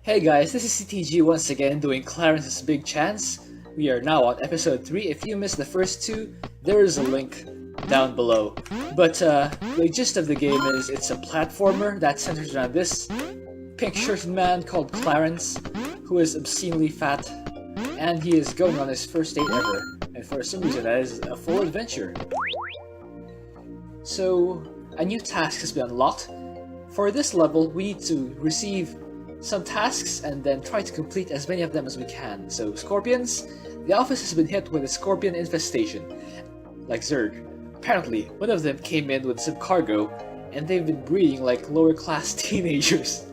Hey guys, this is CTG once again doing Clarence's Big Chance. We are now on episode 3. If you missed the first two, there is a link down below. But the gist of the game is it's a platformer that centers around this pink-shirted man called Clarence, who is obscenely fat, and he is going on his first date ever. And for some reason that is a full adventure. So, a new task has been unlocked. For this level, we need to receive some tasks and then try to complete as many of them as we can. So, scorpions, the office has been hit with a scorpion infestation. Like Zerg. Apparently, one of them came in with some cargo, and they've been breeding like lower class teenagers.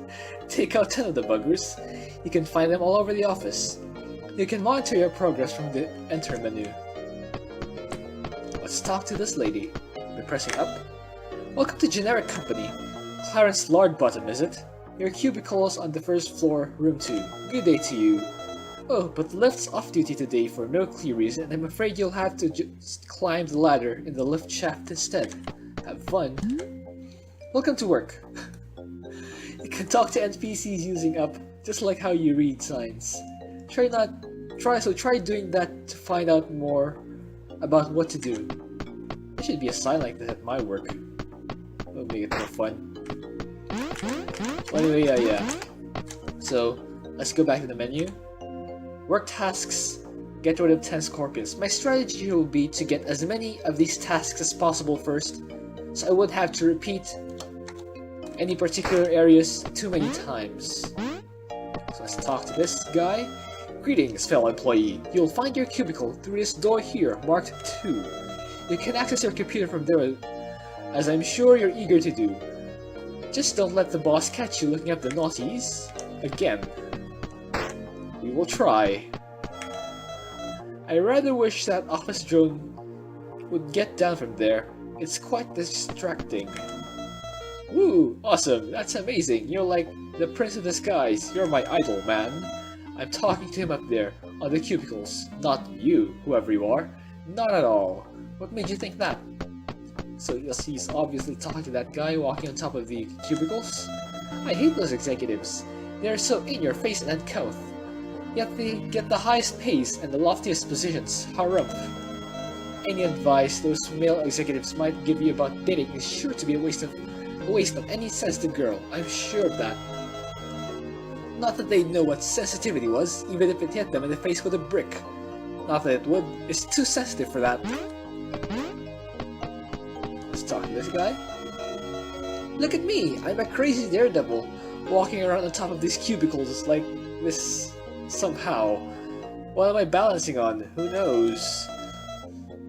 Take out 10 of the buggers. You can find them all over the office. You can monitor your progress from the enter menu. Let's talk to this lady. By pressing up. Welcome to Generic Company. Clarence Lord Bottom, is it? Your cubicle is on the first floor, room 2. Good day to you. Oh, but the lift's off duty today for no clear reason, and I'm afraid you'll have to just climb the ladder in the lift shaft instead. Have fun. Welcome to work. You can talk to NPCs using up, just like how you read signs. Try doing that to find out more about what to do. There should be a sign like that at my work. That'll make it more fun. Well, anyway, yeah. So, let's go back to the menu. Work tasks. Get rid of 10 scorpions. My strategy here will be to get as many of these tasks as possible first, so I won't have to repeat any particular areas too many times. So let's talk to this guy. Greetings, fellow employee. You'll find your cubicle through this door here, marked 2. You can access your computer from there, as I'm sure you're eager to do. Just don't let the boss catch you looking up the naughties again. We will try. I rather wish that office drone would get down from there. It's quite distracting. Woo! Awesome! That's amazing! You're like the Prince of the Skies. You're my idol, man. I'm talking to him up there, on the cubicles. Not you, whoever you are. Not at all. What made you think that? So yes, he's obviously talking to that guy walking on top of the cubicles. I hate those executives. They are so in your face and uncouth. Yet they get the highest pays and the loftiest positions. Harumph. Any advice those male executives might give you about dating is sure to be a waste of any sensitive girl. I'm sure of that. Not that they know what sensitivity was, even if it hit them in the face with a brick. Not that it would. It's too sensitive for that. Let's talk to this guy. Look at me! I'm a crazy daredevil, walking around on top of these cubicles like this somehow. What am I balancing on? Who knows?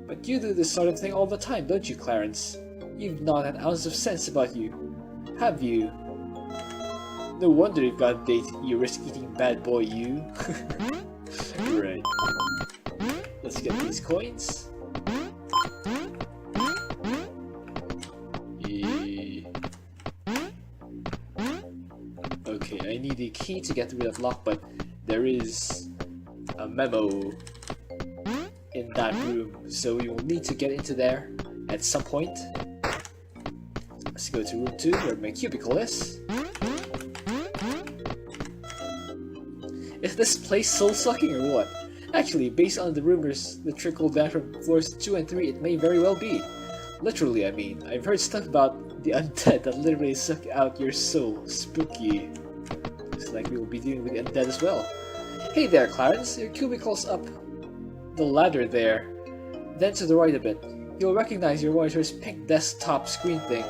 But you do this sort of thing all the time, don't you, Clarence? You've not an ounce of sense about you, have you? No wonder you've got a date, you risk-eating bad boy, you. Right. Let's get these coins. Okay, I need a key to get through that lock, but there is a memo in that room, so we will need to get into there at some point. Let's go to room 2, where my cubicle is. Is this place soul-sucking or what? Actually, based on the rumors that trickle down from floors 2 and 3, it may very well be. Literally, I mean. I've heard stuff about the undead that literally suck out your soul. Spooky. Looks like we will be dealing with the undead as well. Hey there, Clarence. Your cubicle's up the ladder there. Then to the right a bit. You'll recognize your monitor's pink desktop screen thing.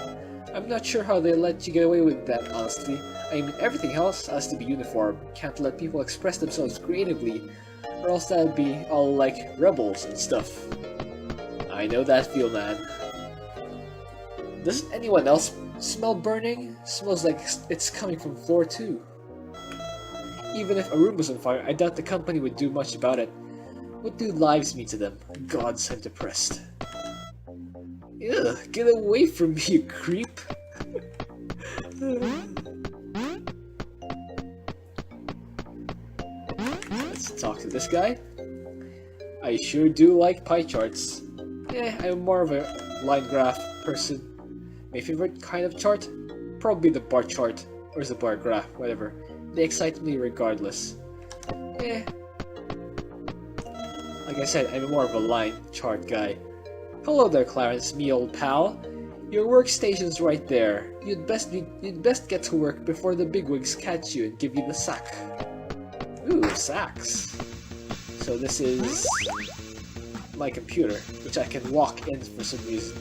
I'm not sure how they let you get away with that, honestly. I mean, everything else has to be uniform. Can't let people express themselves creatively, or else that'd be all like rebels and stuff. I know that feel, man. Doesn't anyone else smell burning? Smells like it's coming from floor 2. Even if a room was on fire, I doubt the company would do much about it. What do lives mean to them? Gods, I'm depressed. Ugh, get away from me, you creep! Let's talk to this guy. I sure do like pie charts. I'm more of a line graph person. My favorite kind of chart? Probably the bar chart, or the bar graph, whatever. They excite me regardless. Eh. Like I said, I'm more of a line chart guy. Hello there, Clarence, me old pal. Your workstation's right there. You'd best get to work before the bigwigs catch you and give you the sack. Ooh, sacks. So this is my computer, which I can walk in for some reason.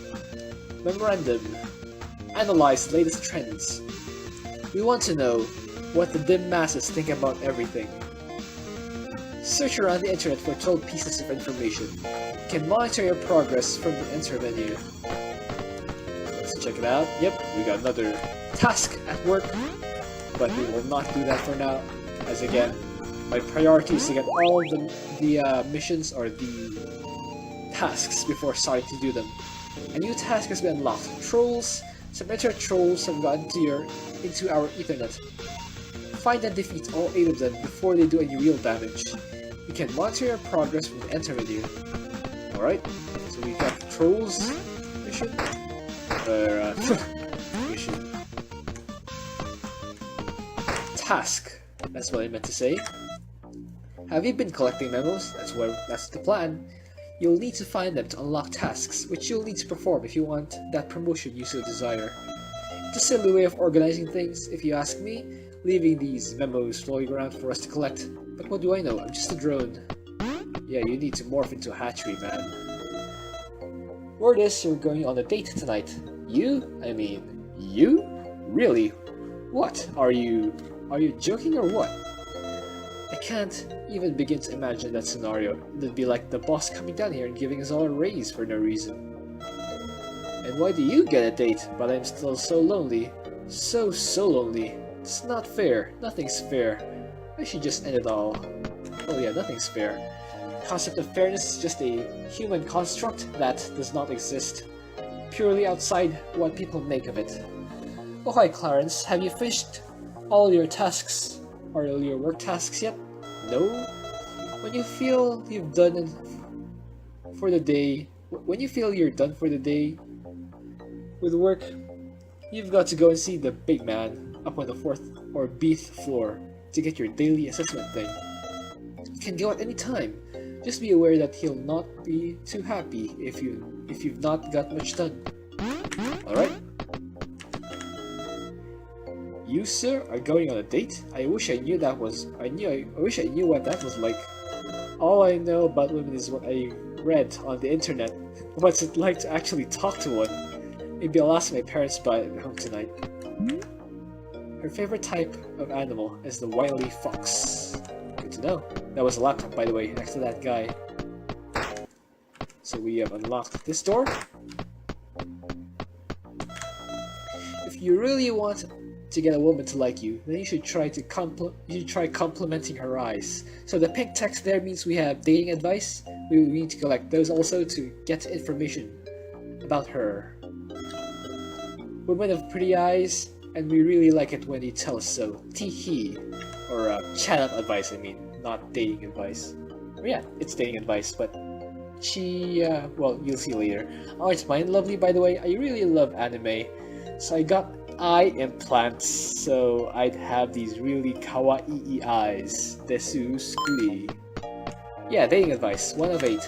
Memorandum. Analyze latest trends. We want to know what the dim masses think about everything. Search around the internet for 12 pieces of information. You can monitor your progress from the enter menu. Let's check it out. Yep, we got another task at work, but we will not do that for now, as again, my priority is to get all the missions or the tasks before starting to do them. A new task has been unlocked. Trolls. Some internet trolls have gotten into our Ethernet. Find and defeat all 8 of them before they do any real damage. You can monitor your progress from the enter menu. Alright, so we got the trolls mission. Mission. Task. That's what I meant to say. Have you been collecting memos? That's the plan. You'll need to find them to unlock tasks, which you'll need to perform if you want that promotion you so desire. It's a silly way of organizing things, if you ask me, leaving these memos floating around for us to collect. But what do I know? I'm just a drone. Yeah, you need to morph into a hatchery, man. Word is you're going on a date tonight. You? I mean, you? Really? What? Are you joking or what? I can't even begin to imagine that scenario. It'd be like the boss coming down here and giving us all a raise for no reason. And why do you get a date, but I'm still so lonely? So lonely. It's not fair. Nothing's fair. I should just end it all. Oh yeah, nothing's fair. The concept of fairness is just a human construct that does not exist. Purely outside what people make of it. Oh hi Clarence, have you finished all your tasks? Or your work tasks yet? No? When you feel you've done for the day, when you feel you're done for the day with work, you've got to go and see the big man up on the 4th or B-th floor to get your daily assessment thing. You can go at any time. Just be aware that he'll not be too happy if you've not got much done. Alright? You, sir, are going on a date? I wish I knew what that was like. All I know about women is what I read on the internet. What's it like to actually talk to one? Maybe I'll ask my parents about it at home tonight. Her favorite type of animal is the wily fox. Good to know. That was a laptop, by the way, next to that guy. So we have unlocked this door. If you really want to get a woman to like you, then you should try complimenting her eyes. So the pink text there means we have dating advice. We need to collect those also to get information about her. Women have pretty eyes, and we really like it when you tell us so. Tee-hee. Or chat up advice, I mean, not dating advice. Or yeah, it's dating advice, but well, you'll see later. Oh, it's mine, lovely, by the way. I really love anime. So I got eye implants, so I'd have these really kawaii eyes. Desu skui. Yeah, dating advice, 1 of 8.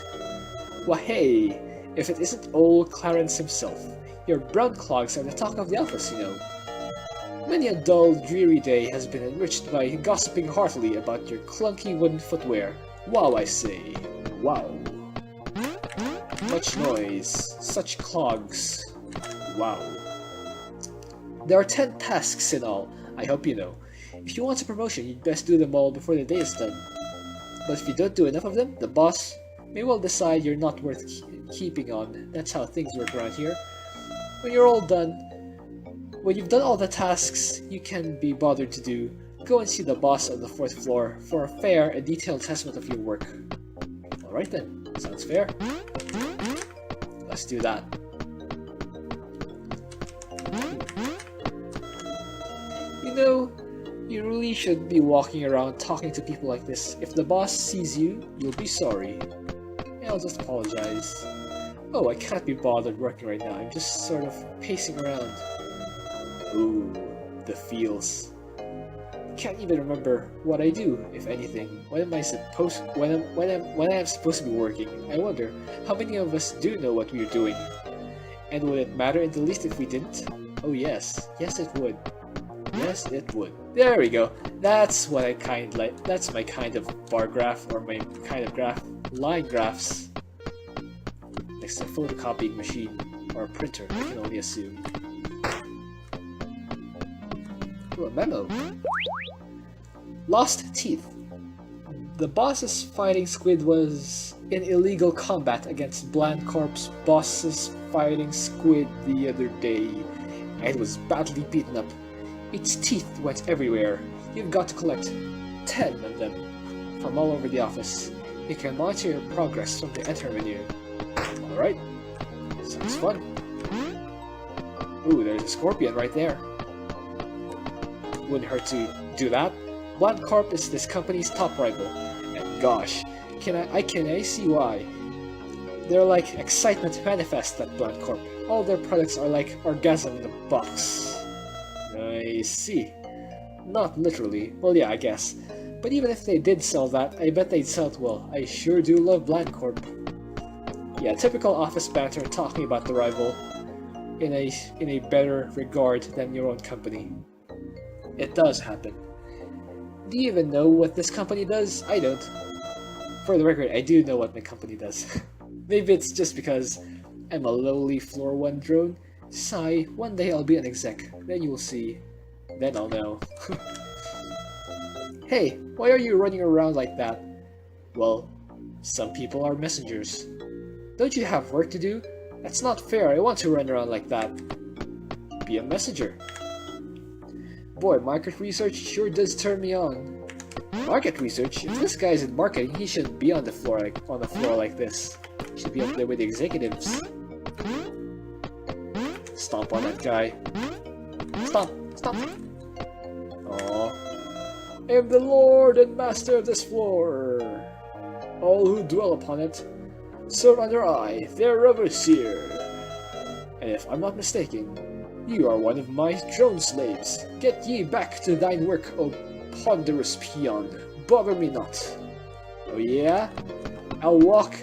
Wahey, if it isn't old Clarence himself. Your brown clogs are the talk of the office, you know. Many a dull, dreary day has been enriched by gossiping heartily about your clunky wooden footwear. Wow, I say. Wow. Much noise. Such clogs. Wow. There are 10 tasks in all, I hope you know. If you want a promotion, you'd best do them all before the day is done. But if you don't do enough of them, the boss may well decide you're not worth keeping on. That's how things work around here. When you've done all the tasks you can be bothered to do, go and see the boss on the 4th floor for a fair and detailed assessment of your work. Alright then, sounds fair. Let's do that. You know, you really should be walking around talking to people like this. If the boss sees you, you'll be sorry. Yeah, I'll just apologize. Oh, I can't be bothered working right now. I'm just sort of pacing around. Ooh, the feels. can't even remember what I do, if anything. When am I supposed to be working? I wonder, how many of us do know what we're doing? And would it matter in the least if we didn't? Oh yes. Yes it would. Yes it would. There we go. That's what I like. That's my kind of bar graph, or my kind of graph. Line graphs. Next to a photocopying machine. Or a printer, I can only assume. Ooh, a memo. Lost teeth. The boss's fighting squid was in illegal combat against Bland Corp's boss's fighting squid the other day, and was badly beaten up. Its teeth went everywhere. You've got to collect 10 of them from all over the office. You can monitor your progress from the enter menu. Alright. Sounds fun. Ooh, there's a scorpion right there. Wouldn't hurt to do that. Bland Corp is this company's top rival, and gosh, can I see why. They're like excitement manifest at Bland Corp. All their products are like orgasm in a box. I see. Not literally. Well, yeah, I guess. But even if they did sell that, I bet they'd sell it well. I sure do love Bland Corp. Yeah, typical office banter talking about the rival in a better regard than your own company. It does happen. Do you even know what this company does? I don't. For the record, I do know what my company does. Maybe it's just because I'm a lowly floor 1 drone. Sigh, one day I'll be an exec. Then you'll see. Then I'll know. Hey, why are you running around like that? Well, some people are messengers. Don't you have work to do? That's not fair, I want to run around like that. Be a messenger. Boy, market research sure does turn me on. Market research? If this guy's in marketing, he shouldn't be on the floor like this. He should be up there with the executives. Stomp on that guy. Stomp! Stomp! Aww. I am the lord and master of this floor. All who dwell upon it serve under I, their overseer. And if I'm not mistaken, you are one of my drone slaves. Get ye back to thine work, O ponderous peon. Bother me not. Oh yeah? I'll walk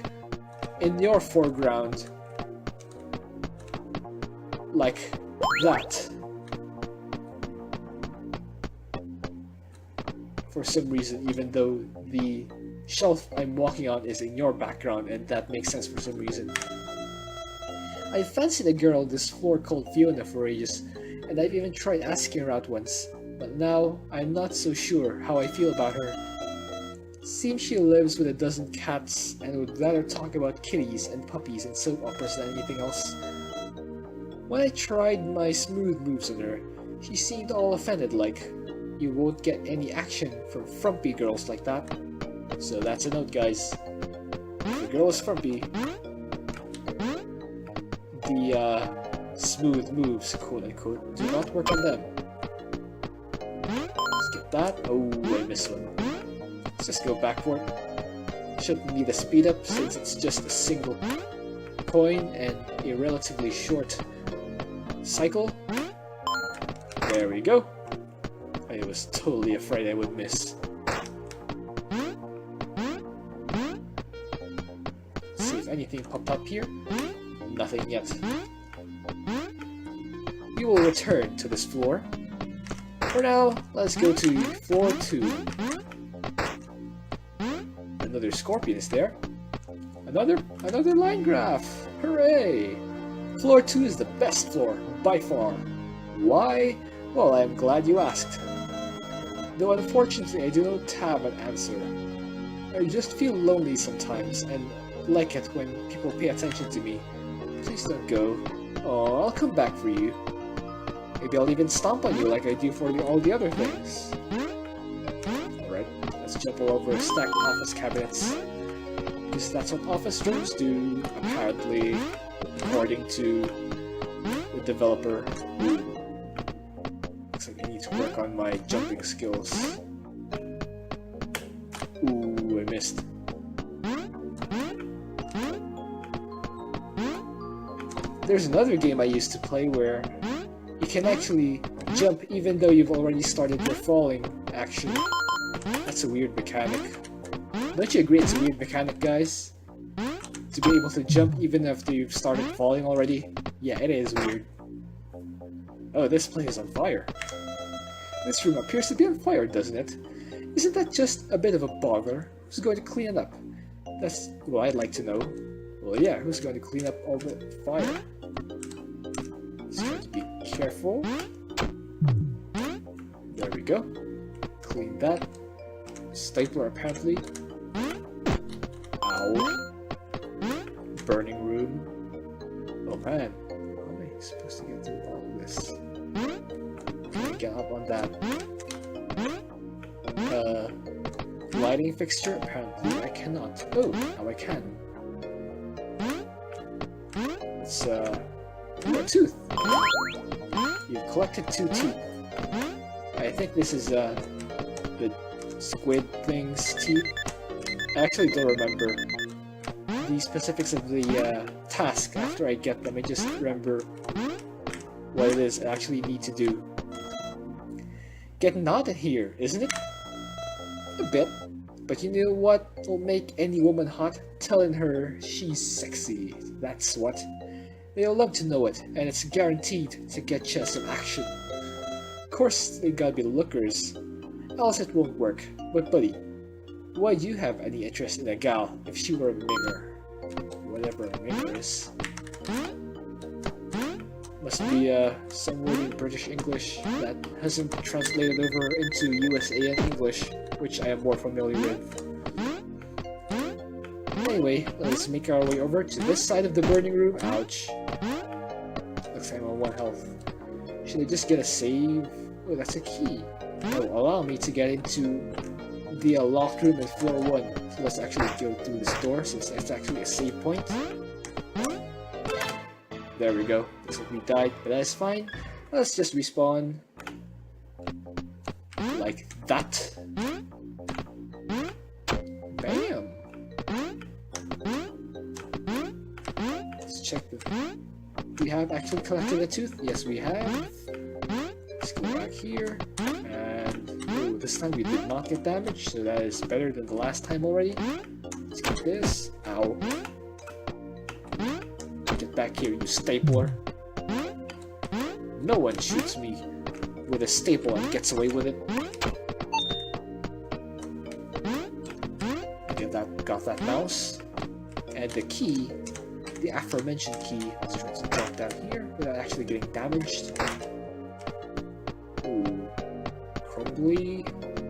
in your foreground. Like that. For some reason, even though the shelf I'm walking on is in your background, and that makes sense for some reason. I fancied a girl on this floor called Fiona for ages, and I've even tried asking her out once, but now I'm not so sure how I feel about her. Seems she lives with a dozen cats and would rather talk about kitties and puppies and soap operas than anything else. When I tried my smooth moves on her, she seemed all offended like, you won't get any action from frumpy girls like that. So that's a note, guys. If a girl is frumpy, the smooth moves, quote-unquote, do not work on them. Let's get that. Oh, I missed one. Let's just go back for it. Shouldn't need a speed up since it's just a single coin and a relatively short cycle. There we go. I was totally afraid I would miss. See if anything popped up here. Nothing yet. We will return to this floor. For now, let's go to floor 2. Another scorpion is there. Another line graph! Hooray! Floor 2 is the best floor, by far. Why? Well, I am glad you asked. Though unfortunately I do not have an answer. I just feel lonely sometimes, and like it when people pay attention to me. Please don't go. Oh, I'll come back for you. Maybe I'll even stomp on you like I do for all the other things. Alright, let's jump all over stacked office cabinets. Because that's what office rooms do, apparently, according to the developer. Looks like I need to work on my jumping skills. Ooh, I missed. There's another game I used to play where you can actually jump even though you've already started your falling action. That's a weird mechanic. Don't you agree it's a weird mechanic, guys? To be able to jump even after you've started falling already? Yeah, it is weird. Oh, this place is on fire. This room appears to be on fire, doesn't it? Isn't that just a bit of a bother? Who's going to clean it up? That's what I'd like to know. Well, yeah, who's going to clean up all the fire? Just going to be careful. There we go. Clean that. Stapler, apparently. Ow. Burning room. Oh man, how am I supposed to get through all of this? Can I get up on that? Lighting fixture? Apparently I cannot. Oh, now I can. It's a tooth. You've collected 2 teeth. I think this is the squid thing's teeth. I actually don't remember the specifics of the task after I get them. I just remember what it is I actually need to do. Getting hot in here, isn't it? A bit. But you know what will make any woman hot? Telling her she's sexy. That's what. They'll love to know it, and it's guaranteed to get you some action. Of course, they gotta be lookers, else it won't work. But buddy, why do you have any interest in a gal if she were a minger? Whatever a minger is. Must be some word in British English that hasn't been translated over into USAN English, which I am more familiar with. Anyway, let's make our way over to this side of the burning room. Ouch. Looks like I'm on 1 health. Should I just get a save? Oh, that's a key. That will allow me to get into the locked room in floor 1. So let's actually go through this door since it's actually a save point. There we go. Looks like we died, but that is fine. Let's just respawn. Like that. Bam! Let's check the... We have actually collected a tooth. Yes, we have. Let's go back here. And... ooh, this time we did not get damaged, so that is better than the last time already. Let's get this. Ow. Get back here, you stapler. No one shoots me with a staple and gets away with it. Okay, got that mouse. And the key, the aforementioned key. Let's try to drop down here without actually getting damaged. Ooh. Crumbly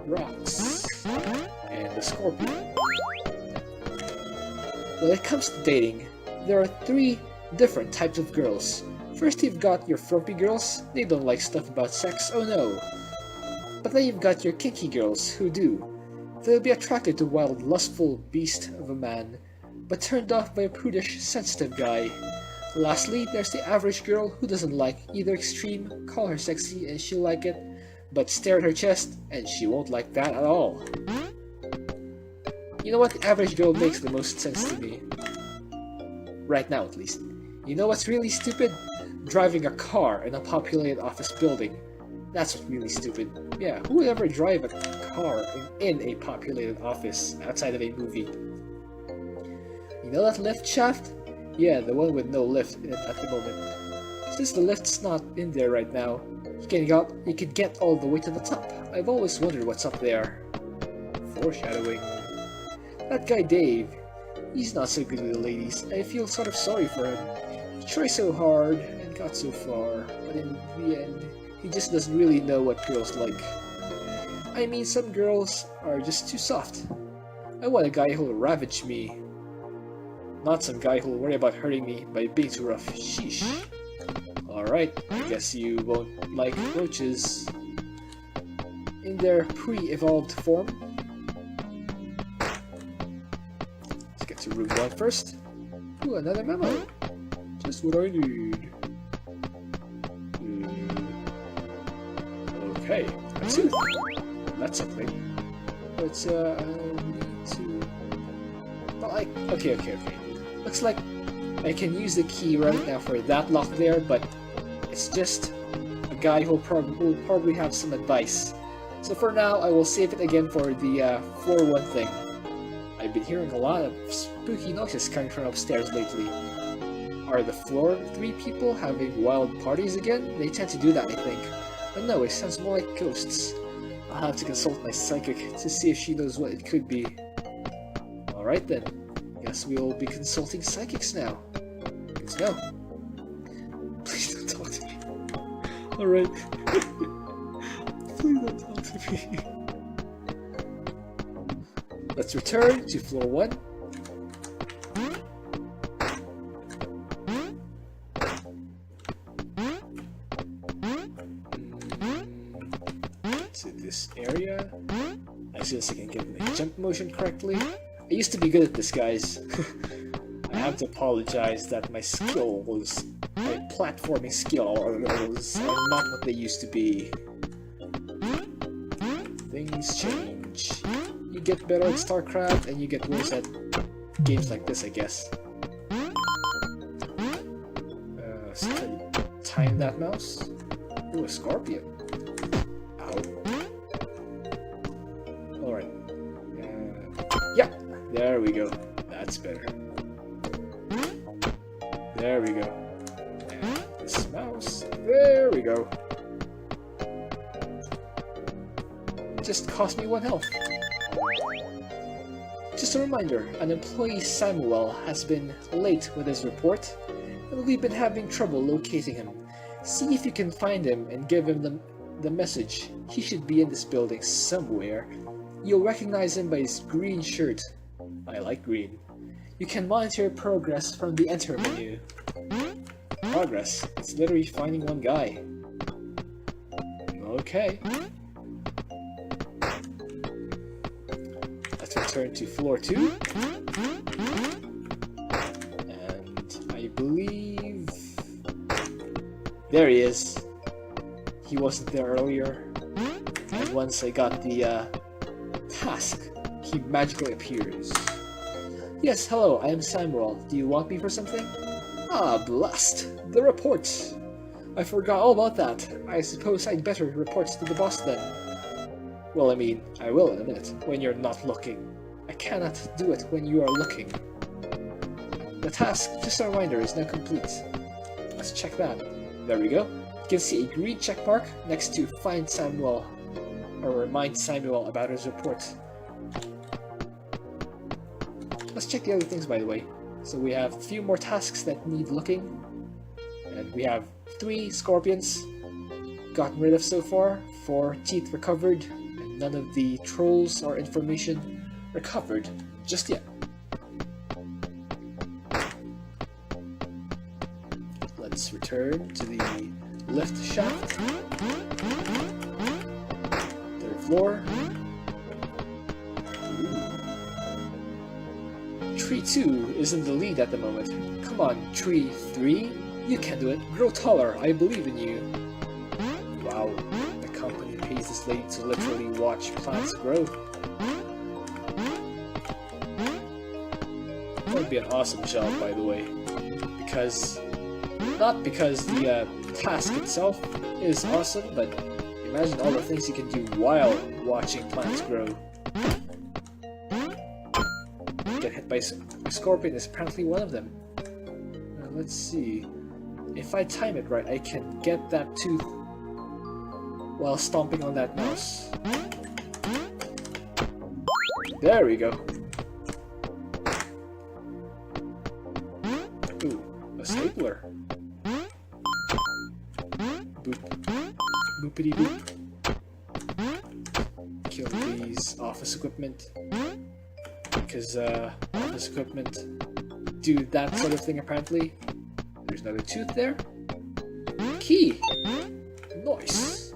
rocks. And the scorpion. When it comes to dating, there are 3 different types of girls. First, you've got your frumpy girls. They don't like stuff about sex, oh no. But then you've got your kinky girls, who do. They'll be attracted to a wild, lustful beast of a man, but turned off by a prudish, sensitive guy. Lastly, there's the average girl who doesn't like either extreme, call her sexy and she'll like it, but stare at her chest and she won't like that at all. You know what? The average girl makes the most sense to me. Right now, at least. You know what's really stupid? Driving a car in a populated office building. That's what's really stupid. Yeah, who would ever drive a car in a populated office outside of a movie? You know that lift shaft? Yeah, the one with no lift in it at the moment. Since the lift's not in there right now, you can get all the way to the top. I've always wondered what's up there. Foreshadowing. That guy Dave, he's not so good with the ladies. I feel sort of sorry for him. He tried so hard and got so far, but in the end, he just doesn't really know what girls like. I mean, some girls are just too soft. I want a guy who'll ravage me. Not some guy who'll worry about hurting me by being too rough. Sheesh. Alright, I guess you won't like roaches in their pre-evolved form. Let's get to room 1 first. Ooh, another memo. Just what I need. Okay, a tooth. That's something. But I need to... Well, okay. Looks like I can use the key right now for that lock there, but it's just a guy who'll probably have some advice So for now, I will save it again for the floor 1 thing. I've been hearing a lot of spooky noises coming from upstairs lately. Are the floor 3 people having wild parties again? They tend to do that, I think. But no, it sounds more like ghosts. I'll have to consult my psychic to see if she knows what it could be. Alright then. Guess we'll be consulting psychics now. Let's go. Please don't talk to me. Alright. Please don't talk to me. Let's return to floor 1. To this area. As soon as I can get my jump motion correctly. I used to be good at this, guys. I have to apologize that my platforming skills are not what they used to be. Things change. You get better at StarCraft and you get worse at games like this, I guess. Time that mouse. Ooh, a scorpion. Ow. Alright. Yeah, there we go. That's better. There we go. And this mouse. There we go. Just cost me 1 health. Just a reminder, an employee Samuel has been late with his report, and we've been having trouble locating him. See if you can find him and give him the message. He should be in this building somewhere. You'll recognize him by his green shirt. I like green. You can monitor progress from the enter menu. Progress? It's literally finding 1 guy. Okay. Let's return to floor 2. And I believe... There he is. He wasn't there earlier. And once I got the task, he magically appears. Yes, hello, I am Samuel. Do you want me for something? Ah, blast! The report! I forgot all about that. I suppose I'd better report to the boss then. Well, I mean, I will in a minute, when you're not looking. I cannot do it when you are looking. The task, just a reminder, is now complete. Let's check that. There we go. You can see a green check mark next to find Samuel, or remind Samuel about his report. Let's check the other things, by the way. So we have a few more tasks that need looking. And we have 3 scorpions gotten rid of so far, 4 teeth recovered, and none of the trolls or information recovered just yet. Let's return to the lift shaft. 3rd floor. Tree 2 is in the lead at the moment. Come on, Tree 3. You can do it. Grow taller. I believe in you. Wow. The company pays this lady to literally watch plants grow. That would be an awesome job, by the way. Because... Not because the task itself is awesome, but imagine all the things you can do while watching plants grow. Get hit by a scorpion is apparently one of them. Now let's see. If I time it right, I can get that tooth while stomping on that mouse. There we go. Ooh, a stapler. Boop. Boopity boop. Kill these office equipment. Because office equipment do that sort of thing apparently. There's another tooth there. Key! Nice!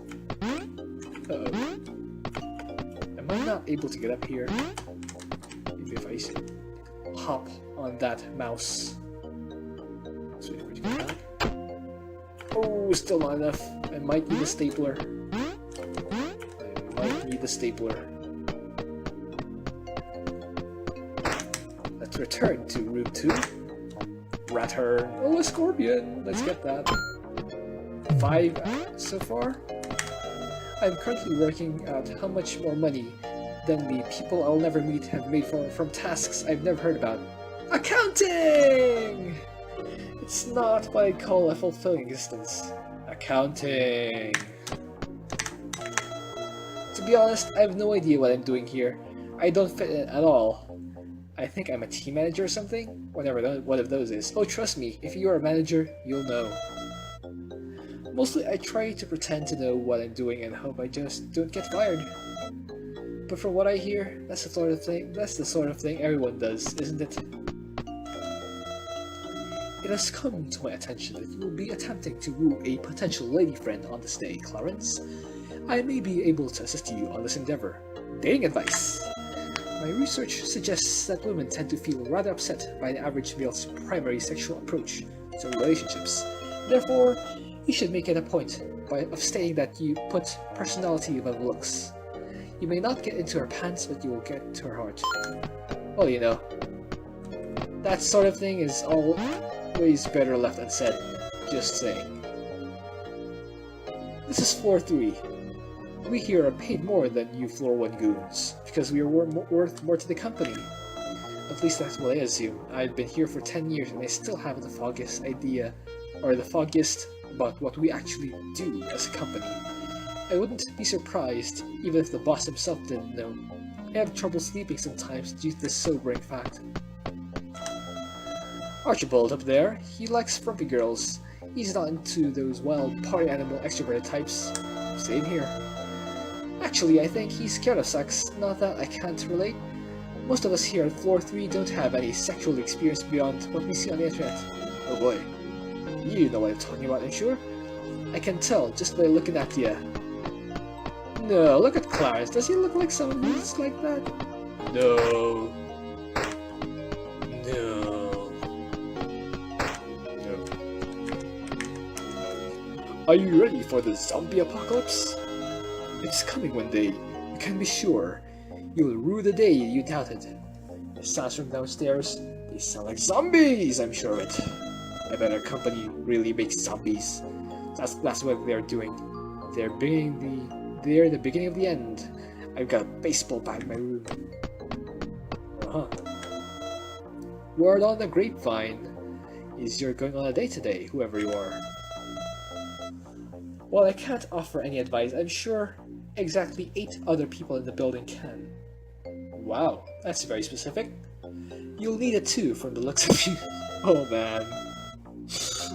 Uh-oh. Am I not able to get up here? Maybe if I hop on that mouse. Let's wait for it to come back. Oh, still not enough. I might need a stapler. I might need the stapler. Let's return to room 2. Return. Oh, a scorpion! Let's get that. 5 so far. I'm currently working out how much more money than the people I'll never meet have made from tasks I've never heard about. Accounting! It's not what I call a fulfilling existence. Accounting. To be honest, I have no idea what I'm doing here. I don't fit in at all. I think I'm a team manager or something? Whatever one of those is. Oh, trust me, if you are a manager, you'll know. Mostly I try to pretend to know what I'm doing and hope I just don't get fired. But from what I hear, that's the sort of thing everyone does, isn't it? It has come to my attention that you will be attempting to woo a potential lady friend on this day, Clarence. I may be able to assist you on this endeavor. Dating advice. My research suggests that women tend to feel rather upset by the average male's primary sexual approach to relationships. Therefore, you should make it a point of stating that you put personality above looks. You may not get into her pants, but you will get to her heart. Well, you know, that sort of thing is always better left unsaid. Just saying. This is floor 3. We here are paid more than you floor 1 goons, because we are worth more to the company. At least that's what I assume. I've been here for 10 years and I still haven't the foggiest idea, or the foggiest about what we actually do as a company. I wouldn't be surprised even if the boss himself didn't know. I have trouble sleeping sometimes due to this sobering fact. Archibald up there, he likes frumpy girls. He's not into those wild party animal extroverted types. Same here. Actually, I think he's scared of sex, not that I can't relate. Most of us here at floor 3 don't have any sexual experience beyond what we see on the internet. Oh boy. You know what I'm talking about, I'm sure? I can tell just by looking at you. No, look at Clarence. Does he look like someone who's like that? No. No. No. Are you ready for the zombie apocalypse? It's coming one day. You can be sure. You'll rue the day you doubted. The sounds from downstairs, they sound like zombies, I'm sure of it. I bet our company really makes zombies. That's what they're doing. They're the beginning of the end. I've got a baseball bat in my room. Word on the grapevine is you're going on a date today, whoever you are. While I can't offer any advice, I'm sure exactly 8 other people in the building can. Wow, that's very specific. You'll need a 2 from the looks of you. Oh man.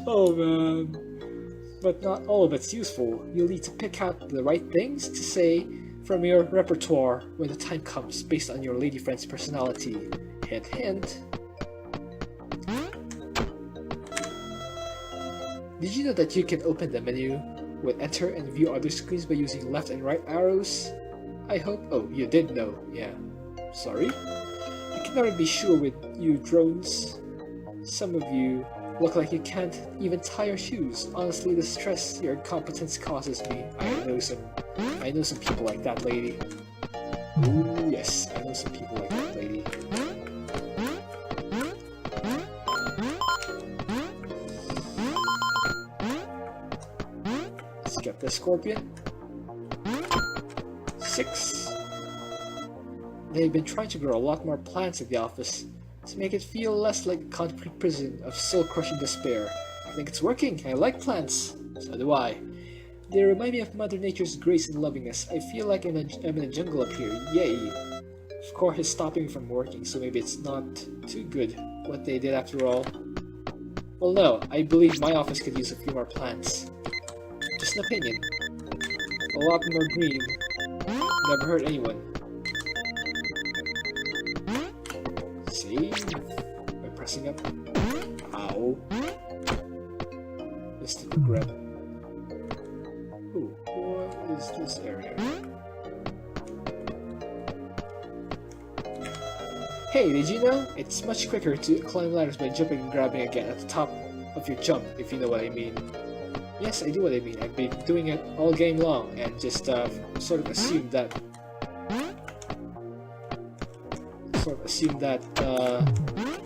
Oh man. But not all of it's useful. You'll need to pick out the right things to say from your repertoire when the time comes, based on your lady friend's personality. Hint, hint. Did you know that you can open the menu with enter and view other screens by using left and right arrows? I hope. Oh, you did know. Yeah. Sorry. I can never be sure with you drones. Some of you look like you can't even tie your shoes. Honestly, the stress your incompetence causes me. I know some people like that lady. Ooh, yes, I know some people like that lady. Let's get the scorpion. 6. They've been trying to grow a lot more plants at the office to make it feel less like a concrete prison of soul-crushing despair. I think it's working. I like plants. So do I. They remind me of Mother Nature's grace and lovingness. I feel like I'm in a jungle up here. Yay! Of course, it's stopping me from working, so maybe it's not too good what they did after all. Well, no. I believe my office could use a few more plants. Just an opinion. A lot more green. Never hurt anyone. See? By pressing up. Ow. Let's do the grab. Ooh, what is this area? Hey, did you know? It's much quicker to climb ladders by jumping and grabbing again at the top of your jump, if you know what I mean. Yes, I do what I mean. I've been doing it all game long and just sort of assumed that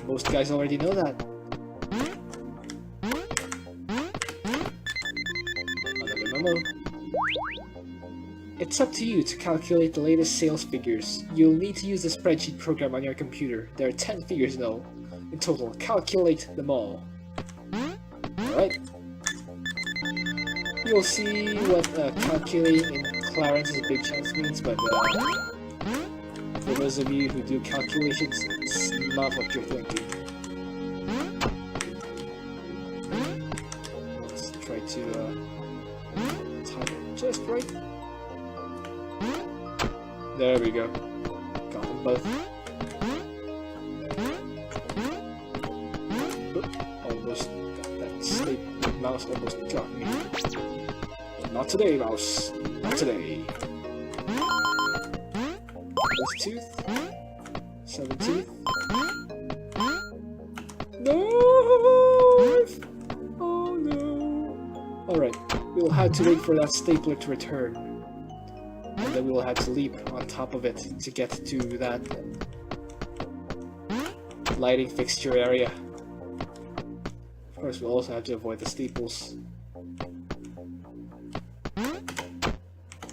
most guys already know that. Another memo. It's up to you to calculate the latest sales figures. You'll need to use the spreadsheet program on your computer. There are 10 figures in total. Calculate them all. Alright. You'll see what calculating in Clarence's big chance means, but for those of you who do calculations, it's not what you're thinking. Let's try to time it just right. There we go. Got them both. Almost. That snake mouse almost got me. Not today, mouse. Not today. This tooth. 17th. No! Oh no! Alright, we'll have to wait for that stapler to return. And then we will have to leap on top of it to get to that lighting fixture area. Of course, we'll also have to avoid the steeples.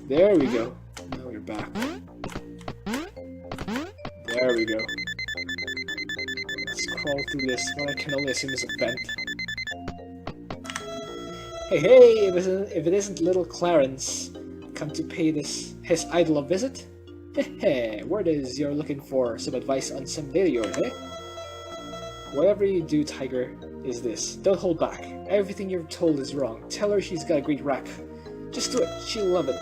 There we go. Now we're back. There we go. Let's crawl through this. What I can only assume is a vent. Hey, if it isn't little Clarence come to pay his idol a visit? Heh, word is you're looking for some advice on some data yours, eh? Whatever you do, Tiger, is this. Don't hold back. Everything you're told is wrong. Tell her she's got a great rack. Just do it. She'll love it.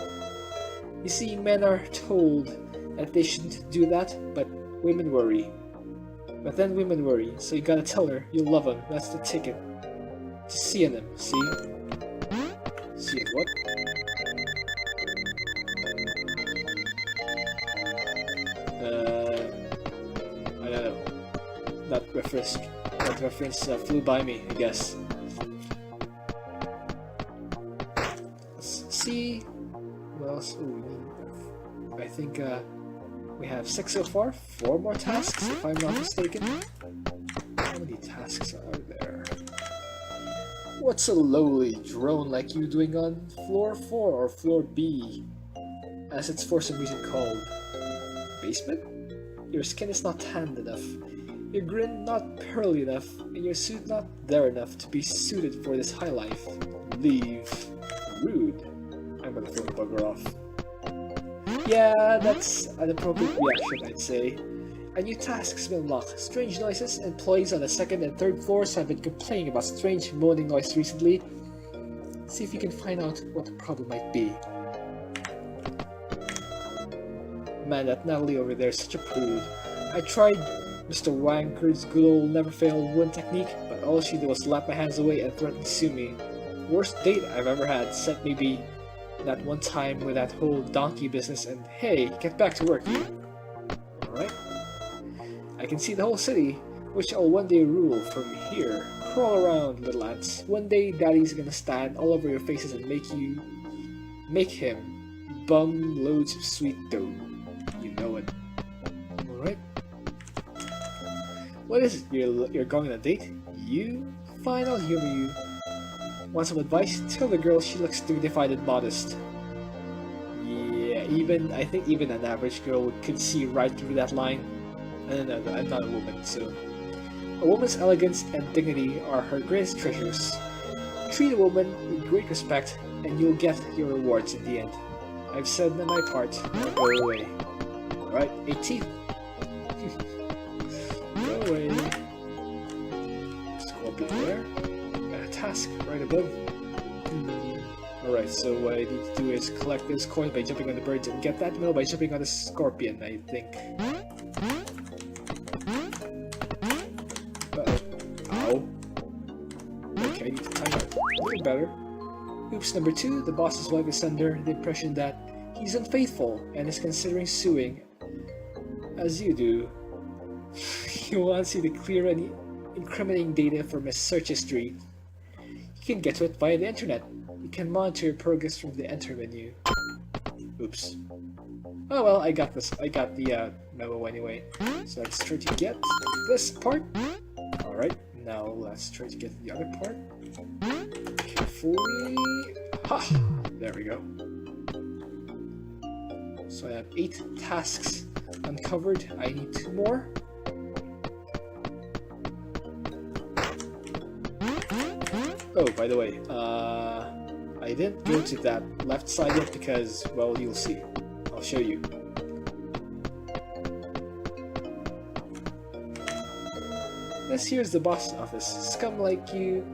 You see, men are told that they shouldn't do that, but women worry. But then women worry, so you gotta tell her you'll love them. That's the ticket. To seeing them, see? See it what? I don't know. That reference flew by me, I guess. Let's see. What else? Ooh, I think we have 6 so far. 4 more tasks, if I'm not mistaken. How many tasks are there? What's a lowly drone like you doing on floor 4 or floor B, as it's for some reason called? Basement? Your skin is not tanned enough, your grin not pearly enough, and your suit not there enough to be suited for this high life. Leave. Rude. I'm gonna throw the bugger off. Yeah, that's an appropriate reaction, I'd say. A new task has been unlocked. Strange noises. Employees on the 2nd and 3rd floors have been complaining about strange moaning noise recently. See if you can find out what the problem might be. Man, that Natalie over there is such a prude. I tried Mr. Wanker's good old never-fail win technique, but all she did was slap my hands away and threaten to sue me. Worst date I've ever had, except maybe that one time with that whole donkey business, and hey, get back to work, you. Alright. I can see the whole city, which I'll one day rule from here. Crawl around, little ants. One day, Daddy's gonna stand all over your faces and make him bum loads of sweet dough. You know it. Alright. What is it? You're going on a date? You? Fine, I'll humor you. Want some advice? Tell the girl she looks dignified and modest. Yeah, I think even an average girl could see right through that line. I'm not a woman, so... A woman's elegance and dignity are her greatest treasures. Treat a woman with great respect, and you'll get your rewards in the end. I've said my part, now go away. Alright, 18. Go away. Scorpion there. And a task right above. Alright, so what I need to do is collect this coin by jumping on the birds and get that mill by jumping on the scorpion, I think. Ow. Okay, I need to time out a little better. Oops, number 2, the boss's wife is under the impression that he's unfaithful and is considering suing, as you do. He wants you to clear any incriminating data from his search history. You can get to it via the internet. You can monitor your progress from the enter menu. Oops. Oh well, I got this. I got the memo anyway. So let's try to get this part. Alright, now let's try to get the other part. Carefully. Ha! There we go. So I have 8 tasks uncovered. I need 2 more. Oh, by the way, I didn't go to that left side yet because, well, you'll see. I'll show you. This here's the boss's office. Scum like you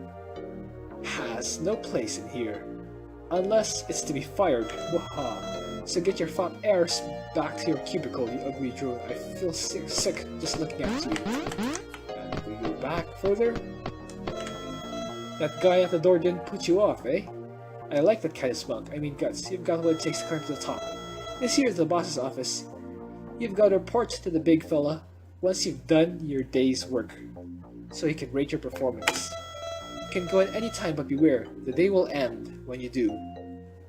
has no place in here. Unless it's to be fired. Waha. So get your fat airs back to your cubicle, you ugly drone. I feel sick just looking at you. And we go back further. That guy at the door didn't put you off, eh? I like that kind of spunk. I mean guts. You've got what it takes to climb to the top. This here's the boss's office. You've got to report to the big fella once you've done your day's work, so he can rate your performance. You can go at any time, but beware, the day will end when you do.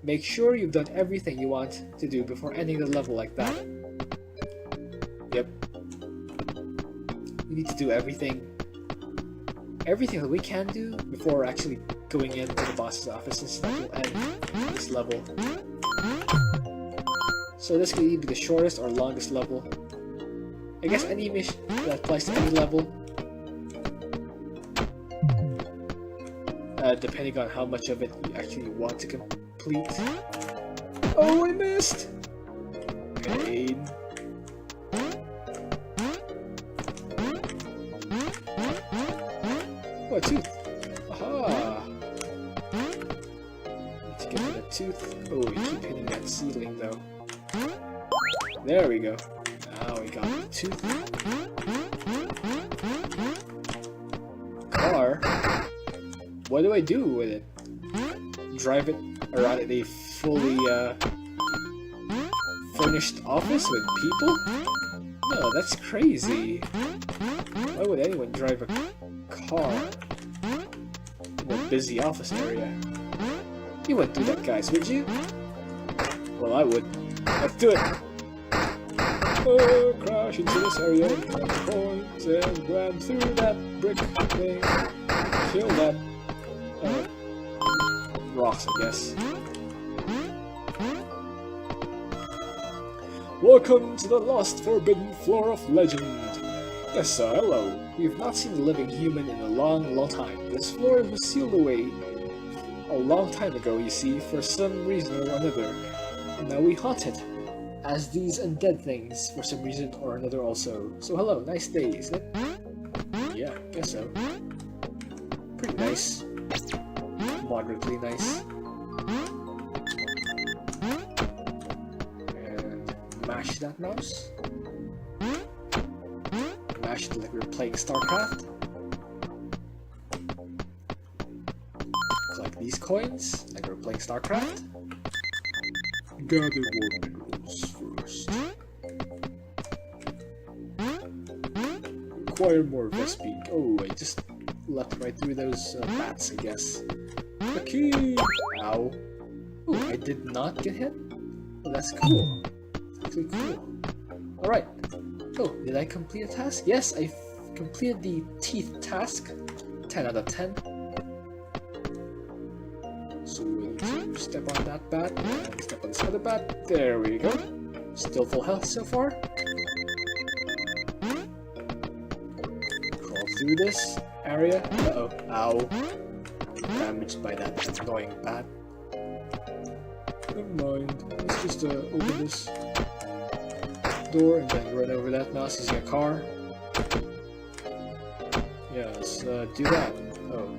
Make sure you've done everything you want to do before ending the level like that. Yep. We need to do everything that we can do before actually going into the boss's office, since that will end this level. So this could either be the shortest or longest level. I guess any mission that applies to any level, depending on how much of it you actually want to complete. Oh, I missed! Pain. Oh, a tooth! Aha! Need to get to the tooth. Oh, we keep hitting that ceiling though. There we go. Now we got the tooth. Car? What do I do with it? Drive it around in a fully furnished office with people? No, that's crazy. Why would anyone drive a car in a busy office area? You wouldn't do that, guys, would you? Well, I would. Let's do it! Oh, crash into this area and count the coins and ram through that brick thing. Kill that rocks, I guess. Welcome to the lost forbidden floor of legend. Yes, sir, hello. We've not seen a living human in a long time. This floor was sealed away a long time ago, you see, for some reason or another. And now we haunt it, as these undead things, for some reason or another also. So hello, nice day, isn't it? Yeah, guess so. Pretty nice. Moderately nice. And mash that mouse. Mash it like we were playing StarCraft. Collect these coins like we were playing StarCraft. Gather more minerals first. Acquire more Vespine. Oh, I just left right through those bats, I guess. The key! Ow. Oh, I did not get hit? Oh, that's cool. That's actually cool. Alright. Oh, did I complete a task? Yes, I completed the teeth task. 10 out of 10. So we need to step on that bat and step on this other bat. There we go. Still full health so far. Crawl through this area. Uh-oh. Ow. Damaged by that annoying bat. Never mind. Let's just open this door and then run over that mouse using a car. Yeah, let's do that. Oh.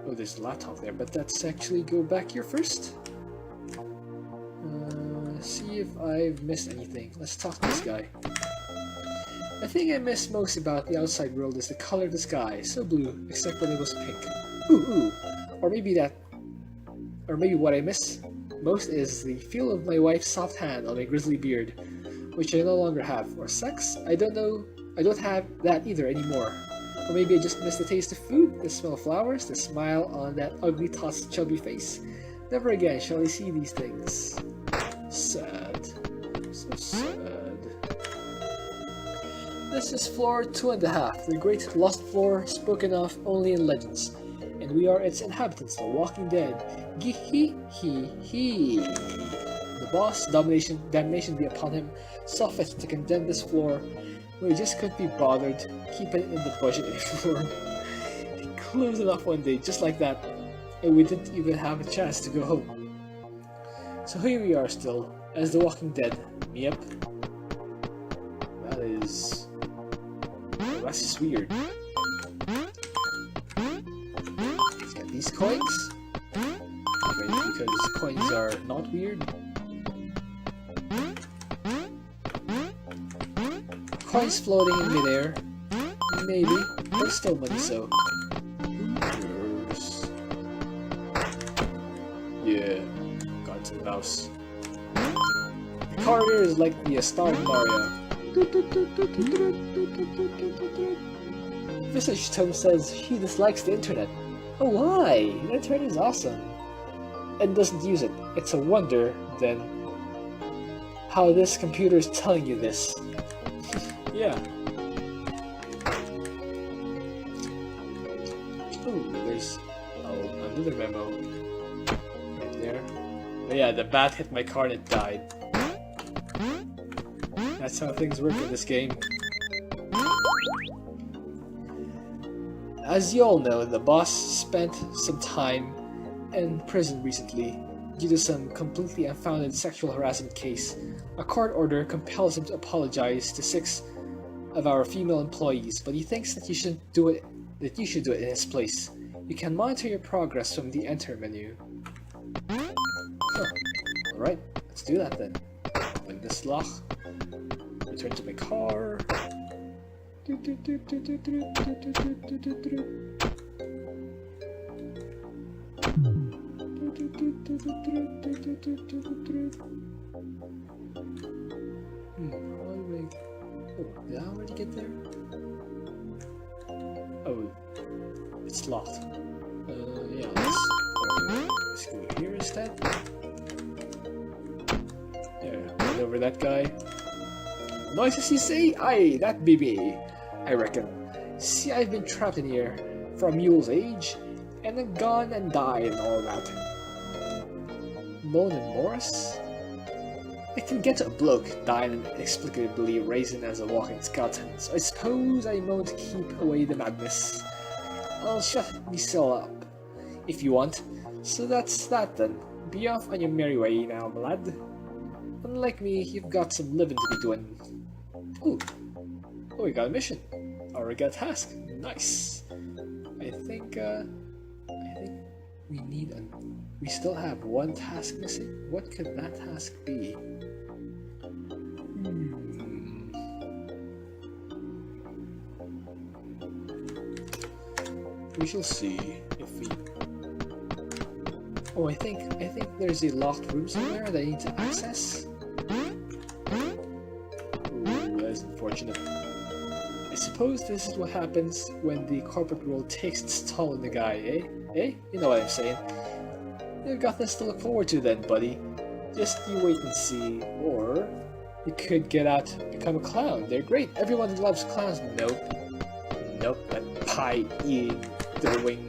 Oh, there's a laptop there, but let's actually go back here first. See if I've missed anything. Let's talk to this guy. The thing I miss most about the outside world is the color of the sky. So blue, except when it was pink. Ooh. Or maybe what I miss most is the feel of my wife's soft hand on my grizzly beard, which I no longer have. Or sex? I don't know. I don't have that either anymore. Or maybe I just miss the taste of food, the smell of flowers, the smile on that ugly tossed chubby face. Never again shall I see these things. Sad. So sad. This is floor 2.5, the great lost floor spoken of only in legends. And we are its inhabitants, the walking dead, Gee hee hee. The boss, damnation be upon him, saw fit to condemn this floor when he just couldn't be bothered keeping it in the budget anymore. He closed it off one day just like that, and we didn't even have a chance to go home. So here we are still, as The Walking Dead. Yep. That is... Oh, that's just weird. Let's get these coins. Right, because coins are not weird. Coins floating in midair. Maybe, but it's still money, so... Yeah, got to the mouse. The corridor is like the star in Mario. Visage Tome says he dislikes the internet. Oh, why? The internet is awesome. And doesn't use it. It's a wonder, then, how this computer is telling you this. Yeah. Ooh, there's another memo right there. But yeah, the bat hit my car and it died. That's how things work in this game. As you all know, the boss spent some time in prison recently due to some completely unfounded sexual harassment case. A court order compels him to apologize to 6 of our female employees, but he thinks that you should do it in his place. You can monitor your progress from the enter menu. Huh. Alright, let's do that then. Open this lock. Return to my car. Oh, did I already get there? Oh, it's locked. Yeah, let's go here instead. Yeah, run over that guy. Noises you say? Aye, that BB, I reckon. See, I've been trapped in here for a mule's age, and then gone and died and all that. Moan and Morris? It can get to a bloke dying and inexplicably raising as a walking skeleton, so I suppose I moan to keep away the madness. I'll shut me cell up, if you want. So that's that then. Be off on your merry way now, my lad. Unlike me, you've got some living to be doing. Ooh. Oh, we got a mission. Or we got a task. Nice. I think we need we still have one task missing. What could that task be? We shall see if we... Oh, I think there's a locked room somewhere that I need to access. Ooh, that's unfortunate. I suppose this is what happens when the corporate world takes its toll on the guy, eh? Eh? You know what I'm saying. You've got this to look forward to then, buddy. Just you wait and see. Or you could get out to become a clown. They're great. Everyone loves clowns. Nope. Nope. That pie-eating, throwing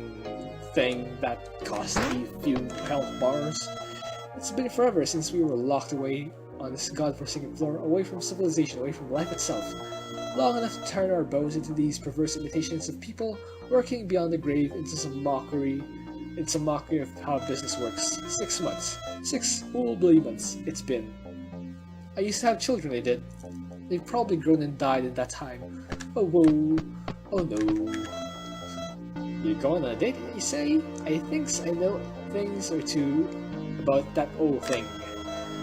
thing that cost me a few health bars. It's been forever since we were locked away on this godforsaken floor, away from civilization, away from life itself. Long enough to turn our bows into these perverse imitations of people working beyond the grave into some mockery of how business works. 6 months. 6 whole bloody months it's been. I used to have children, I did. They've probably grown and died in that time. Oh whoa. Oh no. You're going on a date, you say? I think I know things or two about that old thing.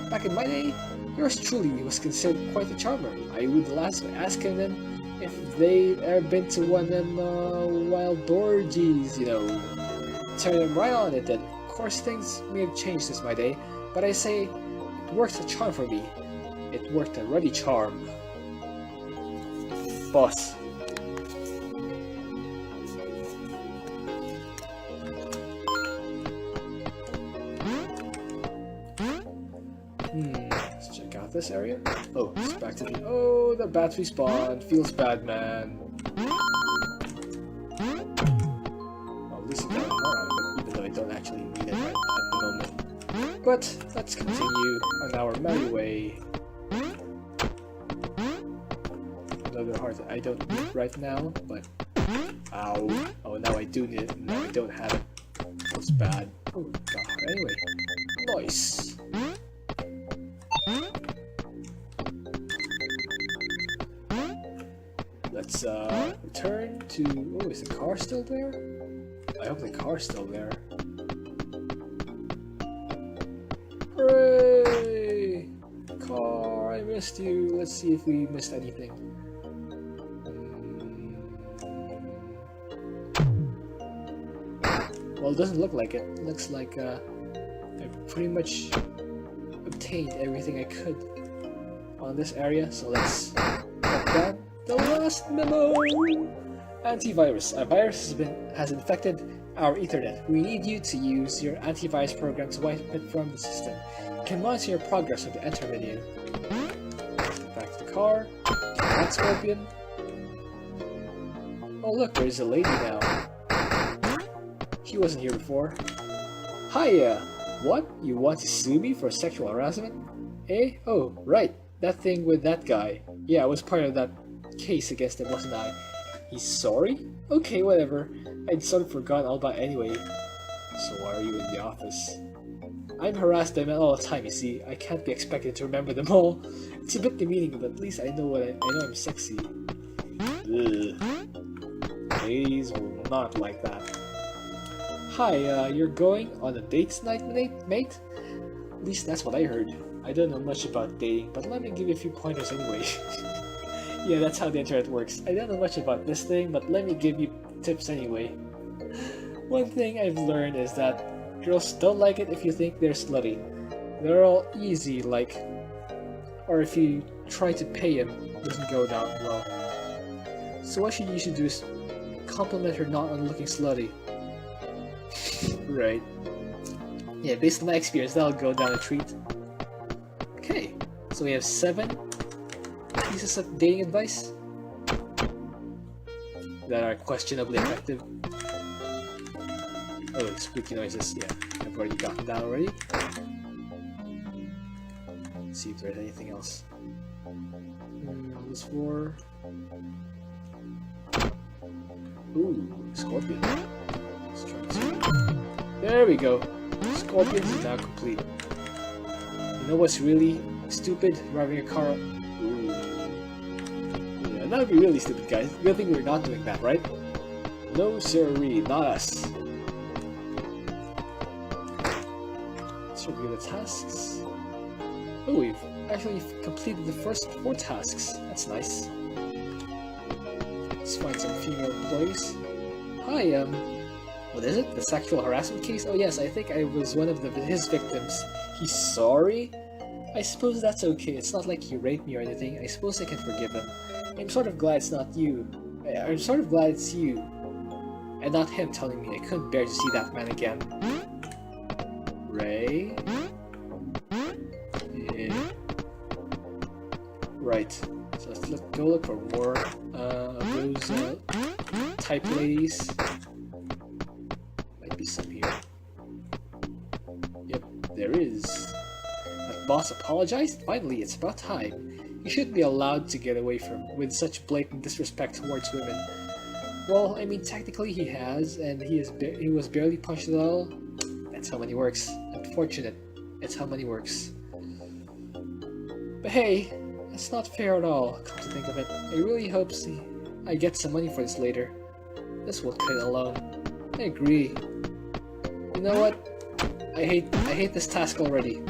Back in my day, yours truly was considered quite a charmer. I would last by asking them if they'd ever been to one of them wild orgies, you know. Turn them right on it then. Of course things may have changed since my day, but I say it worked a charm for me. It worked a ruddy charm. Boss. Let's check out this area. Oh, it's back to the... Oh, the bats respawned. Feels bad, man. Oh, this is kind of hard, even though I don't actually need it right at the But let's continue on our merry way. Another heart that I don't need right now, but ow. Oh, now I do need it, now I don't have it. Feels bad. Oh, God. Anyway. Nice. Let's return to... Oh, is the car still there? I hope the car's still there. Hooray! Car, I missed you. Let's see if we missed anything. Well, it doesn't look like it. It looks like I pretty much obtained everything I could on this area. So let's cut down the last memo. Antivirus. A virus has infected our Ethernet. We need you to use your antivirus program to wipe it from the system. You can monitor your progress with the Enter menu. Back to the car. That Scorpion. Oh look, there's a lady now. She wasn't here before. Hiya! What? You want to sue me for sexual harassment? Eh? Oh, right. That thing with that guy. Yeah, I was part of that case against him, wasn't I? He's sorry? Okay, whatever. I'd sort of forgotten all about it anyway. So why are you in the office? I'm harassed by men all the time, you see. I can't be expected to remember them all. It's a bit demeaning, but at least I know I know I'm sexy. Ugh. Ladies will not like that. Hi, you're going on a date tonight, mate? At least that's what I heard. I don't know much about dating, but let me give you a few pointers anyway. Yeah, that's how the internet works. I don't know much about this thing, but let me give you tips anyway. One thing I've learned is that girls don't like it if you think they're slutty. They're all easy, like... Or if you try to pay him, it doesn't go down well. So what you should do is compliment her not on looking slutty. Right. Yeah, based on my experience, that'll go down a treat. Okay, so we have 7 pieces of dating advice that are questionably effective. Oh, spooky noises. Yeah, I've already gotten that already. Let's see if there's anything else. This 4. Ooh, Scorpion. Let's try this one. There we go. Scorpion is now complete. You know what's really stupid? Driving a car. Ooh. Yeah, that would be really stupid, guys. Good thing we're not doing that, right? No sirree, not us. Let's review the tasks. Oh, we've actually completed the first 4 tasks. That's nice. Let's find some female employees. Hi, what is it? The sexual harassment case? Oh yes, I think I was one of his victims. He's sorry? I suppose that's okay. It's not like he raped me or anything. I suppose I can forgive him. I'm sort of glad it's not you. I'm sort of glad it's you. And not him telling me I couldn't bear to see that man again. Ray? Yeah. Right. So let's go look for more of those type ladies. Might be some here. Yep, there is. That boss apologized? Finally, it's about time. You shouldn't be allowed to get away with such blatant disrespect towards women. Well, I mean, technically he has, and he was barely punched at all. That's how money works. Unfortunate. It's how money works. But hey, that's not fair at all, come to think of it. I really hope I get some money for this later. This will cut it alone. I agree. You know what? I hate this task already.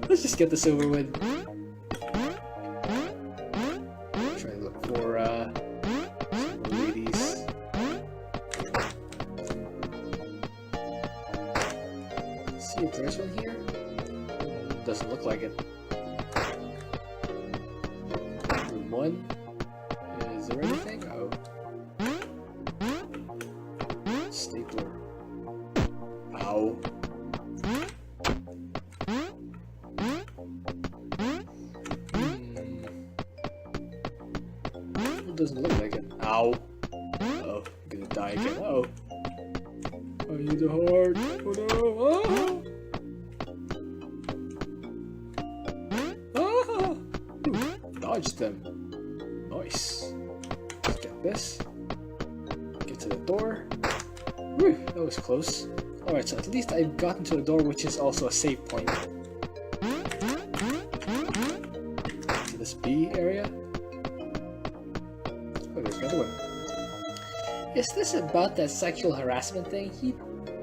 Let's just get this over with. Try to look for some more ladies. Let's see if there's one here. Doesn't look like it. Room 1. Is there anything? Oh. Stapler. Ow. It doesn't look like it. Ow. Uh oh, I'm gonna die again. Uh oh. Oh need a heart. Oh no! Ah! Ooh, dodged them. Nice. Let's get this. Get to the door. Whew, that was close. Alright, so at least I've gotten to a door which is also a save point. To this B area. Oh, there's another one. Is this about that sexual harassment thing? He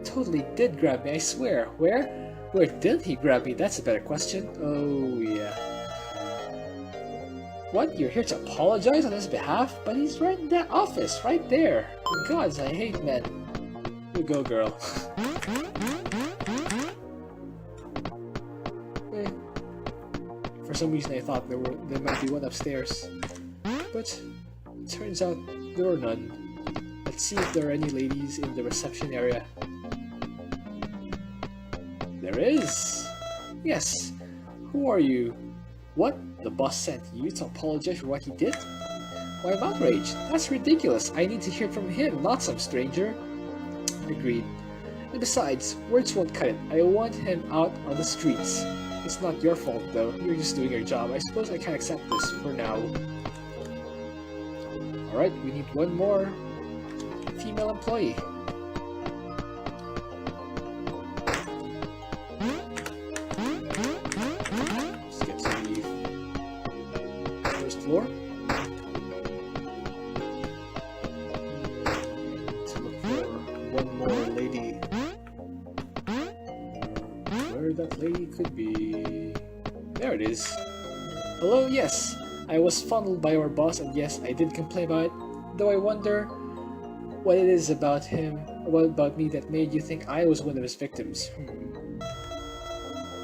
totally did grab me, I swear. Where? Where did he grab me? That's a better question. Oh, yeah. What? You're here to apologize on his behalf? But he's right in that office, right there. Gods, I hate men. You go, girl. For some reason I thought there might be one upstairs. But it turns out there are none. Let's see if there are any ladies in the reception area. There is! Yes! Who are you? What? The boss sent you to apologize for what he did? Why, I'm outraged. That's ridiculous. I need to hear from him, not some stranger. Agreed. And besides, words won't cut it. I want him out on the streets. It's not your fault though. You're just doing your job. I suppose I can accept this for now. Alright, we need one more female employee. Let's get to the first floor. To look for one more lady. Where that lady could be. There it is. Hello, yes. I was fondled by our boss, and yes, I did complain about it. Though I wonder what it is about him, or what about me that made you think I was one of his victims.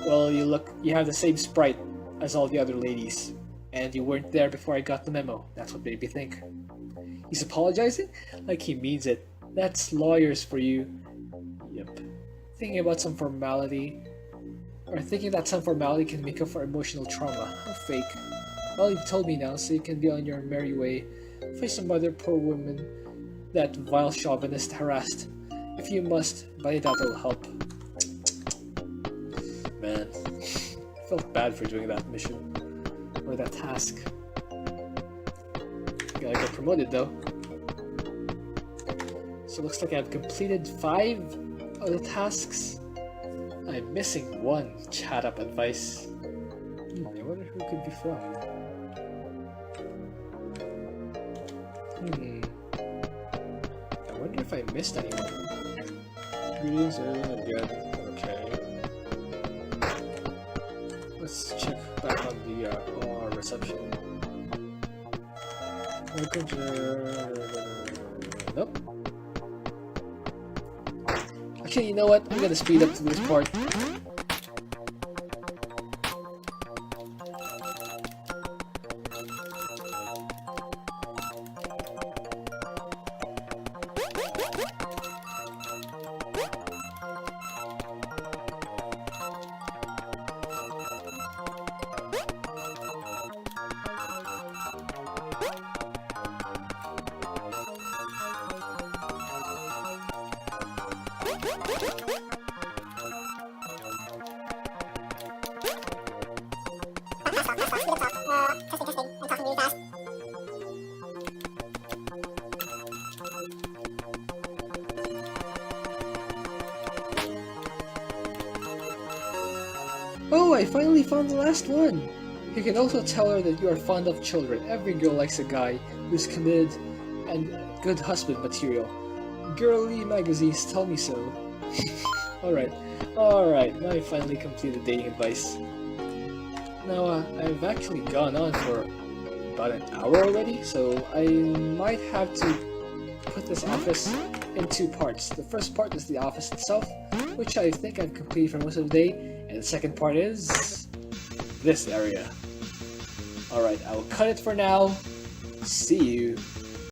Well, you have the same sprite as all the other ladies, and you weren't there before I got the memo. That's what made me think. He's apologizing? Like he means it. That's lawyers for you. Yep. Thinking about some formality, or thinking that some formality can make up for emotional trauma. How fake. Well, you've told me now, so you can be on your merry way. Find some other poor woman that vile chauvinist harassed. If you must, by that'll help. Man, I felt bad for doing that mission, or that task. Gotta get promoted though. So it looks like I've completed 5 of the tasks. I'm missing one. Chat up advice. I wonder who it could be from. I wonder if I missed anyone. Greetings again. Okay. Let's check back on the reception. Welcome to... Nope. Actually, you know what? I'm gonna speed up to this part. Oh, I finally found the last one! You can also tell her that you are fond of children. Every girl likes a guy who's committed and good husband material. Girly magazines tell me so. Alright, now I finally completed dating advice. Now, I've actually gone on for about an hour already, so I might have to put this office in 2 parts. The first part is the office itself, which I think I've completed for most of the day. And the second part is this area. Alright, I will cut it for now. See you.